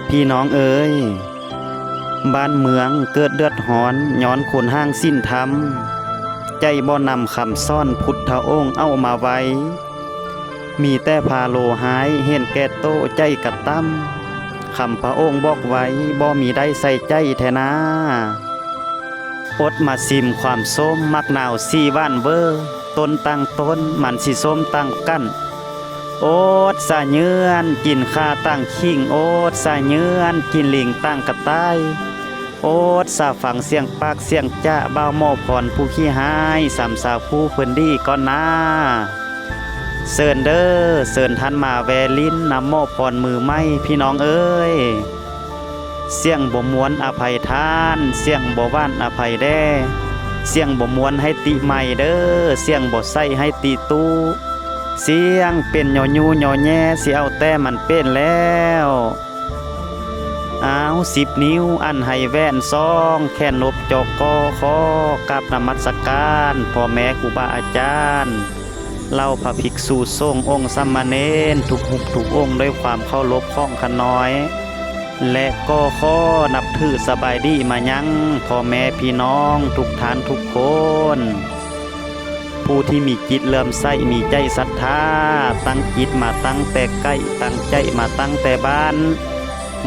พี่น้องเอ๋ยบ้านเมืองเกิดเดือดร้อนย้อนคนห้างสิ้นธรรมใจบ่นำคำซ่อนพุทธองค์เอามาไว้มีแต่พาโลหายเห็นแก่โตใจกะตั้มคำพระองค์บอกไว้บ่มีได้ใส่ใจแท้นาอดมาซิมความส้มมักหนาวสี่ว่านเวอร์ต้นตั้งต้นมันสิส้มตั้งกั้นโอดสะเยือนกินข้าตั้งขิงโอดสะเยือนกินลิงตั้งกระต่ายโอดสะฝังเสียงปากเสียงจ้าบ่าวหม้อพรผู้ขี้หายสามสาวผู้เพิ่นดีก่อนนาเซินเด้อเซินทันมาแวลินนำหม้อพรมือไม้พี่น้องเอ้ยเสียงบ่มวนอภัยทานเสียงบ่ว่านอภัยแด่เสียงบ่มวนให้ติใหม่เด้อเสียงบ่ใส่ให้ติตู้เสียงเป็นย่อยูย่อแย่สิเอาแต่มันเป็นแล้วอ้าว10 นิ้วอันให้แว่นซองแค่นบจอกกอคอกับนมัสการพ่อแม่ครูบาอาจารย์เล่าพระภิกษุสงฆ์องค์สามเณรทุกหุกทุกองค์ด้วยความเคารพข้องขน้อยและก็ขอนับถือสบายดีมายังพ่อแม่พี่น้องทุกท่านทุกคนผู้ที่มีจิตเลื่อมใสมีใจศรัทธาตั้งจิตมาตั้งแต่ใกล้ตั้งใจมาตั้งแต่บ้าน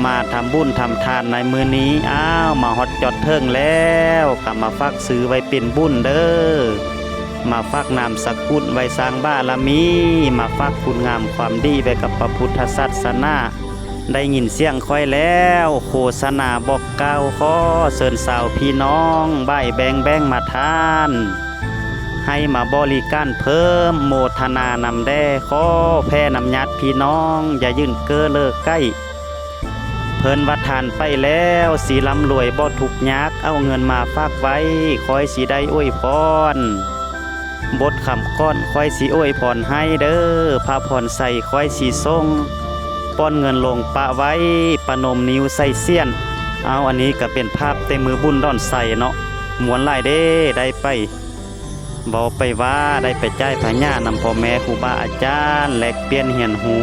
มาทำบุญทำทานในมื้อนี้อ้าวมาฮอดจอดเทิงแล้วก็มาฝากซื้อไว้เป็นบุญเด้อมาฝากนามสกุลไว้สร้างบารมีมาฝากคุณงามความดีไว้กับพระพุทธศาสนาได้ยินเสียงค่อยแล้วโฆษณาบอกกล่าวขอเชิญสาวพี่น้องบ่ายแบ่งมาทานให้มาบริการเพิ่มโมทนานำแด่ขอแพ่นำญาติพี่น้องอย่ายื่นเก้อเลิกใกล้เพิ่นวัดทานไปแล้วสีลำรวยบ่ทุกยากเอาเงินมาฝากไว้คอยสีได้อวยพรบทคำก้อนคอยสีอวยพรให้เด้อพาพรใส่คอยสีทรงป้อนเงินลงปะไว้ประนมนิ้วใส่เสี้ยนเอาอันนี้ก็เป็นภาพเต็มมือบุญดอนใส่เนาะมวนหลายเด้ได้ไปเบาไปว่าได้ไปจ่ายพญานำพ่อแม่ครูบาอาจารย์แลกเปลี่ยนเหียนหู